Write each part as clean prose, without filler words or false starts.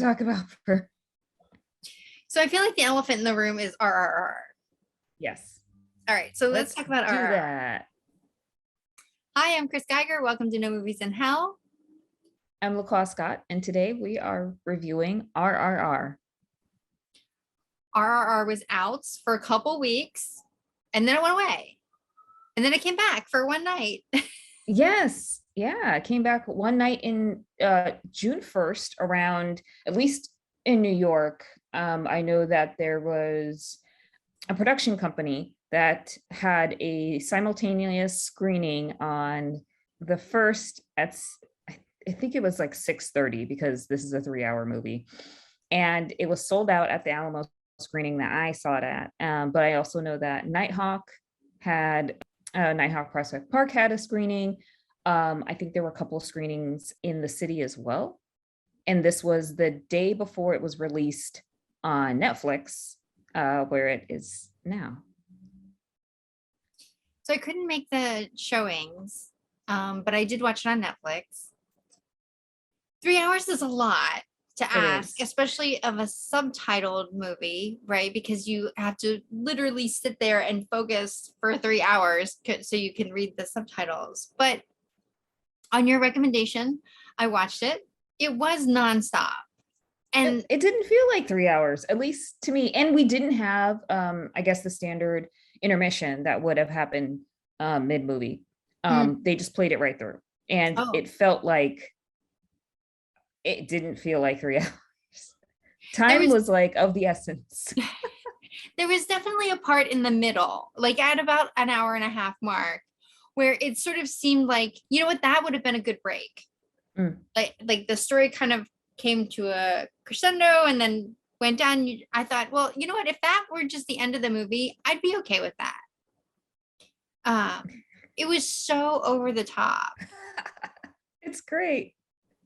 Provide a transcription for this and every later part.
talk about for. So I feel like the elephant in the room is RRR. Yes. All right, so let's talk about RRR. That. Hi, I'm Chris Geiger. Welcome to No Movies in Hell. I'm LaClaw Scott, and today we are reviewing RRR. RRR was out for a couple weeks, and then it went away. And then it came back for one night. Yes. Yeah. It came back one night in June 1st, around, at least in New York. I know that there was a production company that had a simultaneous screening on the first at, I think it was like 6:30, because this is a 3-hour movie. And it was sold out at the Alamo screening that I saw it at. But I also know that Nighthawk Prospect Park had a screening. I think there were a couple of screenings in the city as well. And this was the day before it was released on Netflix, where it is now. So I couldn't make the showings, but I did watch it on Netflix. 3 hours is a lot to ask, especially of a subtitled movie, right? Because you have to literally sit there and focus for 3 hours so you can read the subtitles. But on your recommendation, I watched it. It was nonstop. And it didn't feel like 3 hours, at least to me. And we didn't have, I guess, the standard intermission that would have happened mid-movie. They just played it right through. And it felt like, it didn't feel like 3 hours. Time was like of the essence. There was definitely a part in the middle, like at about an hour and a half mark, where it sort of seemed like, you know what, that would have been a good break. Like the story kind of came to a crescendo and then went down. I thought, well, you know what, if that were just the end of the movie, I'd be okay with that. It was so over the top. It's great.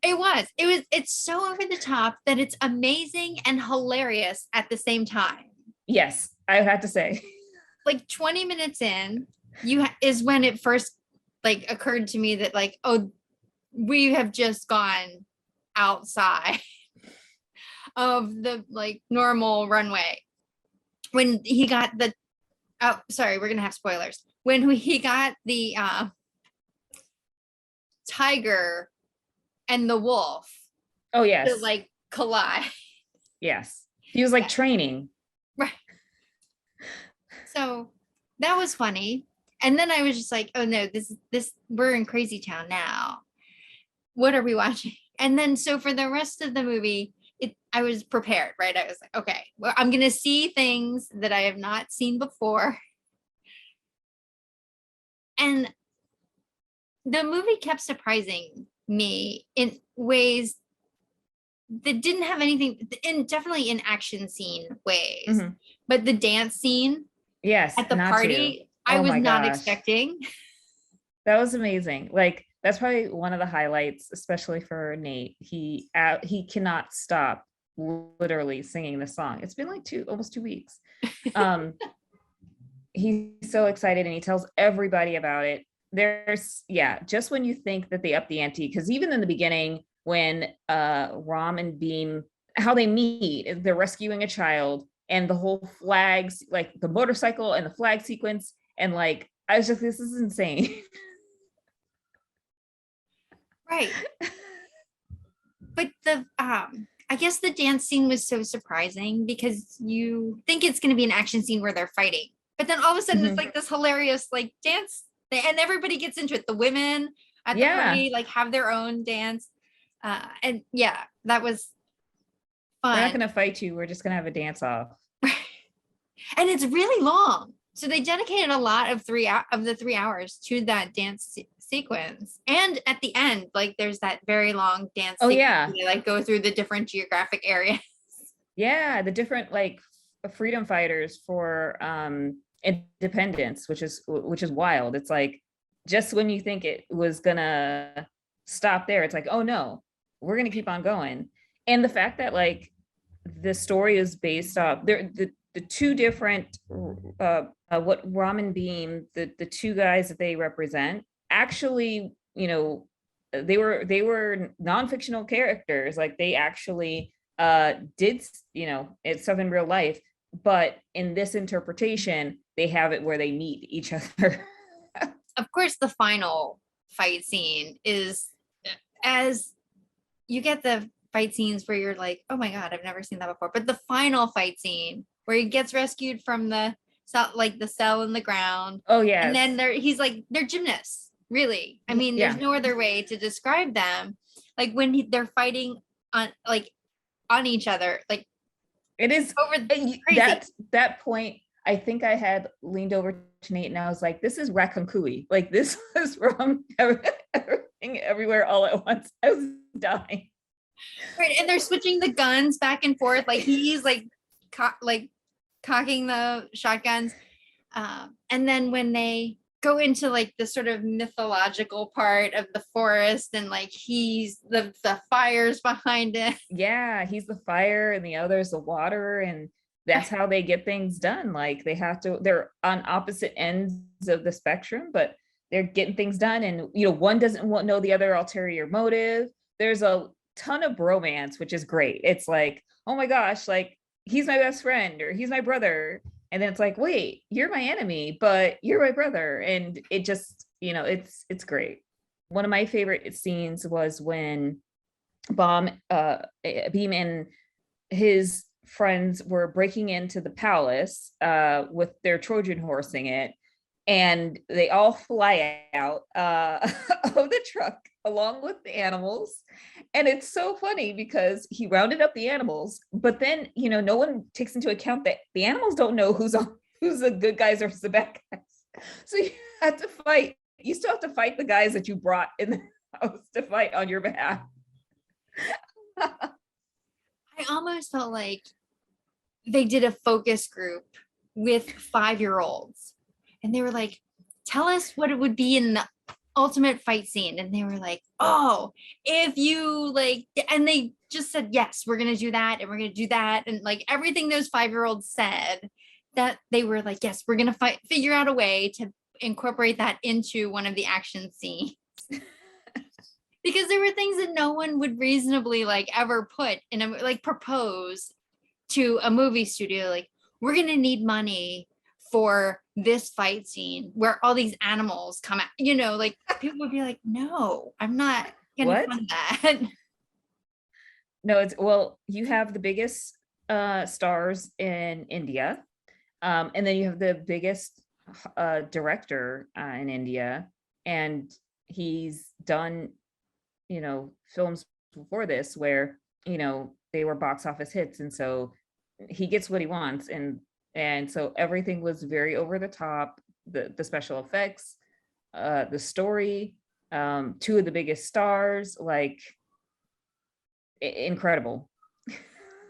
It's so over the top that it's amazing and hilarious at the same time. Yes, I have to say. Like 20 minutes in, is when it first like occurred to me that like, oh, we have just gone outside of the like normal runway. When he got we're gonna have spoilers. When he got the tiger and the wolf. Oh yes. To like collide. Yes. He was like training. Right. So that was funny. And then I was just like, oh no, this we're in Crazy Town now. What are we watching? And then so for the rest of the movie, I was prepared, right? I was like, okay, well, I'm gonna see things that I have not seen before. And the movie kept surprising me in ways that didn't have anything, definitely in action scene ways, but the dance scene at the party, I was not expecting. That was amazing. Like, that's probably one of the highlights, especially for Nate. He cannot stop literally singing the song. It's been like almost 2 weeks. He's so excited and he tells everybody about it. There's just when you think that they up the ante, because even in the beginning when Rom and Beam, how they meet, they're rescuing a child, and the whole flags, like the motorcycle and the flag sequence, and like I was just, this is insane. Right. But I guess the dance scene was so surprising because you think it's going to be an action scene where they're fighting, but then all of a sudden it's like this hilarious like dance, and everybody gets into it. The women at the party like have their own dance, and that was fun. We're not going to fight you. We're just going to have a dance off. And it's really long, so they dedicated a lot of the 3 hours to that dance sequence. And at the end, like there's that very long dance sequence where they like go through the different geographic areas. Yeah, the different like freedom fighters for independence, which is wild. It's like, just when you think it was gonna stop there, it's like, oh no, we're gonna keep on going. And the fact that like the story is based off the two different what Rom and Beam, the two guys that they represent, actually, you know, they were non-fictional characters. Like they actually did, it's stuff in real life, but in this interpretation, they have it where they meet each other. Of course, the final fight scene is, as you get the fight scenes where you're like, oh my God, I've never seen that before. But the final fight scene where he gets rescued from the cell, like the cell in the ground. Oh And yes. then he's like, they're gymnasts, really. I mean, there's Yeah. no other way to describe them. Like when they're fighting on each other, like It is over crazy. that point. I think I had leaned over to Nate and I was like, "This is Raccooncooey. Like this was wrong. Everything everywhere all at once. I was dying." Right, and they're switching the guns back and forth. Like he's like cocking the shotguns, and then when they go into like the sort of mythological part of the forest, and like he's the fires behind it. Yeah, he's the fire and the other's the water, and that's how they get things done. Like they're on opposite ends of the spectrum, but they're getting things done. And one doesn't know the other ulterior motive. There's a ton of bromance, which is great. It's like, oh my gosh, like he's my best friend or he's my brother. And then it's like, wait, you're my enemy, but you're my brother. And it just, it's great. One of my favorite scenes was when Beam and his friends were breaking into the palace with their Trojan horsing it, and they all fly out of the truck along with the animals. And it's so funny because he rounded up the animals, but then no one takes into account that the animals don't know who's the good guys or the bad guys. So you have to fight. You still have to fight the guys that you brought in the house to fight on your behalf. I almost felt like they did a focus group with 5-year-olds, and they were like, tell us what it would be in the ultimate fight scene. And they were like, oh, if you like, and they just said, yes, we're going to do that. And we're going to do that. And like everything those 5-year-olds said, that they were like, yes, we're going to figure out a way to incorporate that into one of the action scenes. Because there were things that no one would reasonably like ever put in a, like propose to a movie studio. Like, we're going to need money for this fight scene where all these animals come out, like people would be like, no, I'm not going to fund that. No, you have the biggest stars in India. And then you have the biggest director in India. And he's done, films before this where, they were box office hits. And so he gets what he wants. And so everything was very over the top, the special effects, the story, two of the biggest stars, like incredible.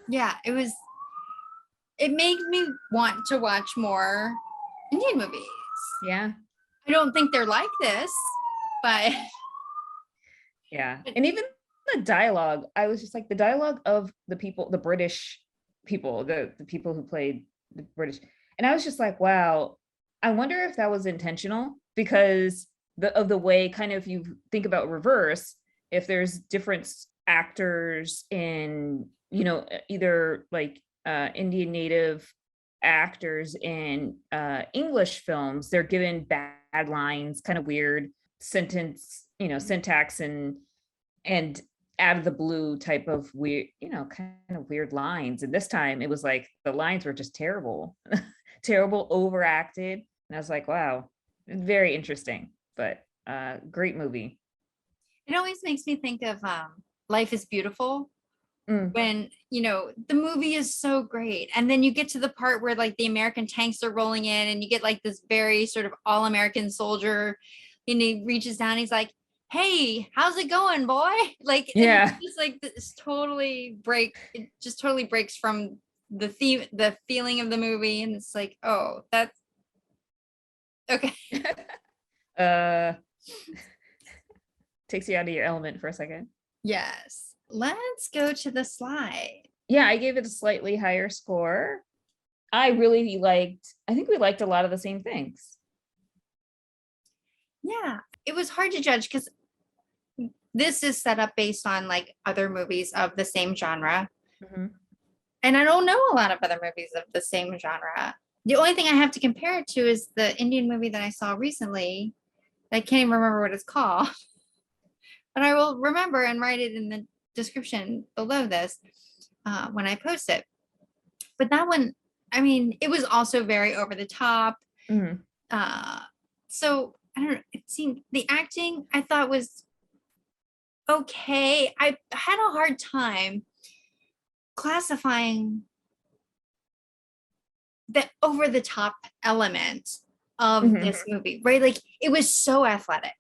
Yeah, it made me want to watch more Indian movies. Yeah. I don't think they're like this, but yeah. And even the dialogue, I was just like, the dialogue of the British people, the people who played the British. And I was just like, wow, I wonder if that was intentional, because of the way, kind of, you think about reverse, if there's different actors in, either like Indian native actors in English films, they're given bad lines, kind of weird syntax and out of the blue type of weird, kind of weird lines. And this time it was like the lines were just terrible, terrible, overacted. And I was like, wow, very interesting, but great movie. it always makes me think of Life is Beautiful. Mm. When the movie is so great, and then you get to the part where like the American tanks are rolling in, and you get like this very sort of all-American soldier, and he reaches down, he's like, hey, how's it going, boy? Like, yeah, it's just like this it just totally breaks from the theme, the feeling of the movie, and it's like, oh, that's okay. Takes you out of your element for a second. Yes. Let's go to the slide. Yeah, I gave it a slightly higher score. I think we liked a lot of the same things. Yeah, it was hard to judge because this is set up based on like other movies of the same genre. Mhm. And I don't know a lot of other movies of the same genre. The only thing I have to compare it to is the Indian movie that I saw recently. I can't even remember what it's called, but I will remember and write it in the description below this when I post it. But that one, I mean, it was also very over the top. Mhm. Uh, so I don't know. It seemed the acting I thought was okay. I had a hard time classifying the over the top element of Mhm. this movie, right? Like it was so athletic.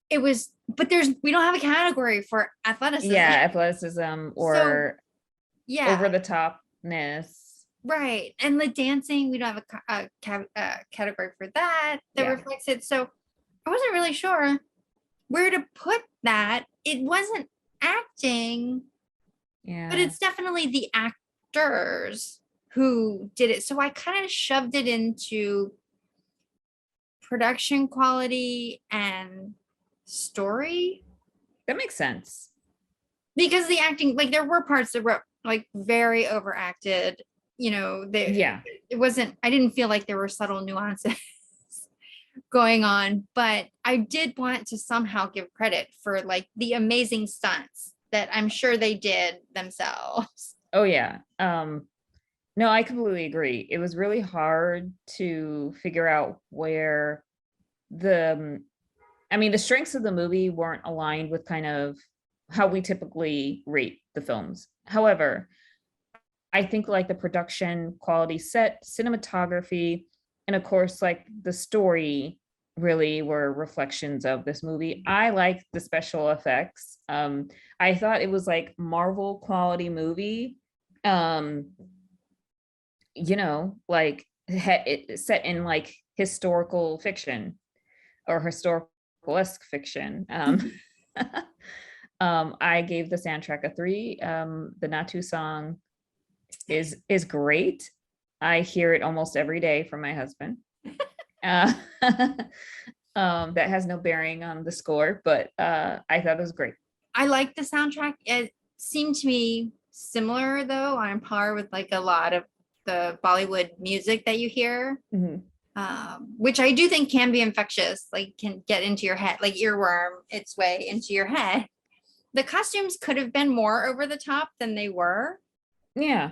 It was, but we don't have a category for athleticism. Yeah, athleticism So or yeah, over the topness. right. And the dancing, we don't have a category for that Yeah. reflects it. So I wasn't really sure where to put that. It wasn't acting, but Yeah. it's definitely the actors who did it. So I kind of shoved it into production quality and story That makes sense. because the acting, like there were parts that were like very overacted. You know, Yeah. it wasn't. I didn't feel like there were subtle nuances going on, but I did want to somehow give credit for like the amazing stunts that I'm sure they did themselves. Oh yeah. No, I completely agree. It was really hard to figure out where the I mean, the strengths of the movie weren't aligned with kind of how we typically rate the films. However, I think like the production quality, set, cinematography, and of course, like the story really were reflections of this movie. I liked the special effects. I thought it was like Marvel quality movie. Um, like set in like historical fiction or historical-esque fiction. I gave the soundtrack a 3. The Natu song is great. I hear it almost every day from my husband. Uh, that has no bearing on the score, but I thought it was great. I like the soundtrack. It seemed to me similar though, on par with like a lot of the Bollywood music that you hear. Mhm. Which I do think can be infectious, like can get into your head, like earworm its way into your head. The costumes could have been more over the top than they were, Yeah,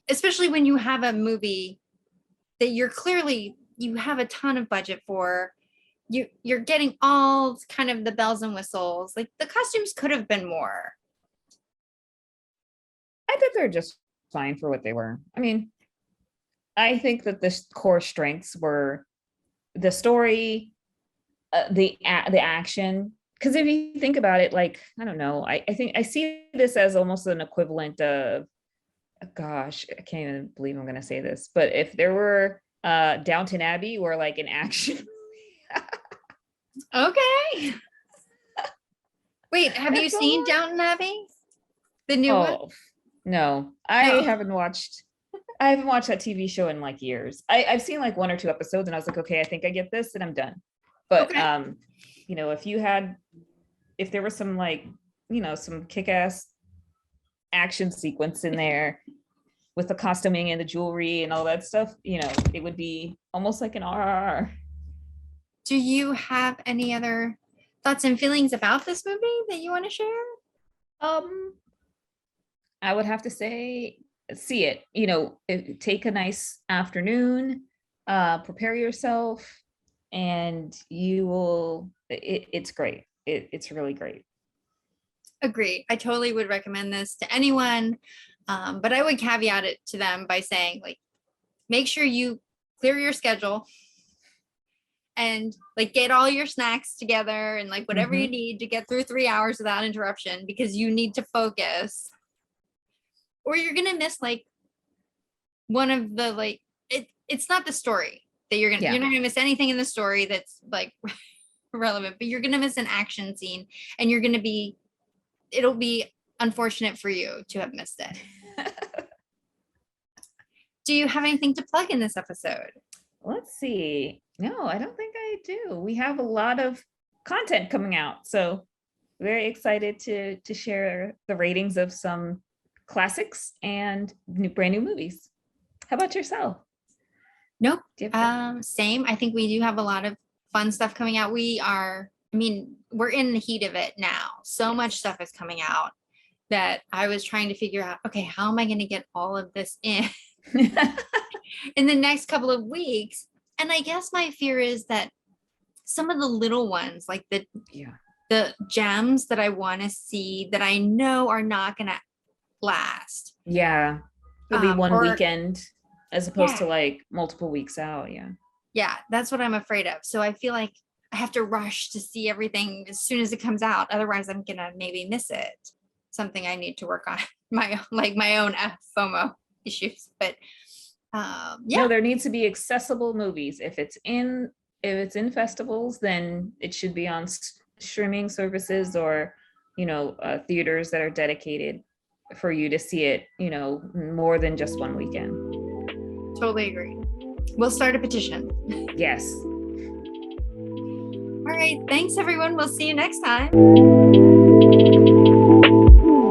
especially when you have a movie that you have a ton of budget for. You're getting all kind of the bells and whistles. Like the costumes could have been more. I think they're just fine for what they were. I mean, I think that the core strengths were the story, the action. Because if you think about it, like I don't know, I think I see this as almost an equivalent of, gosh, I can't even believe I'm going to say this, but if there were Downton Abbey or like an action. Okay. Wait, have you That's seen all. Downton Abbey? The new one? Oh no, I No. haven't watched. I haven't watched that TV show in like years. I've seen like 1 or 2 episodes, and I was like, okay, I think I get this, and I'm done. But Okay. if there was some like, some kick-ass action sequence in there with the costuming and the jewelry and all that stuff, it would be almost like an RRR. Do you have any other thoughts and feelings about this movie that you want to share? Um, I would have to say, see it. Take a nice afternoon, prepare yourself, and you will. It's great. It's really great. Agree. I totally would recommend this to anyone. But I would caveat it to them by saying, like, make sure you clear your schedule and like get all your snacks together and like whatever you Mhm. need to get through 3 hours without interruption because you need to focus or you're gonna miss like one of the like it's not the story that Yeah. you're not gonna miss anything in the story that's like relevant, but you're gonna miss an action scene and it'll be unfortunate for you to have missed it. Do you have anything to plug in this episode? Let's see. No, I don't think I do. We have a lot of content coming out, so very excited to share the ratings of some classics and brand new movies. How about yourself? Nope. Do you have Same. I think we do have a lot of fun stuff coming out. We're in the heat of it now. So much stuff is coming out that I was trying to figure out, okay, how am I going to get all of this in in the next couple of weeks? And I guess my fear is that some of the little ones, like the gems that I want to see that I know are not going to last. Yeah. It'll be one weekend as opposed to Yeah. like multiple weeks out. Yeah. Yeah, that's what I'm afraid of. So I feel like I have to rush to see everything as soon as it comes out. Otherwise, I'm gonna maybe miss it. Something I need to work on my own FOMO issues. But yeah, No, there needs to be accessible movies. If it's in festivals, then it should be on streaming services or, you know, theaters that are dedicated for you to see it, you know, more than just one weekend. Totally agree. We'll start a petition. Yes. All right. Thanks, everyone. We'll see you next time.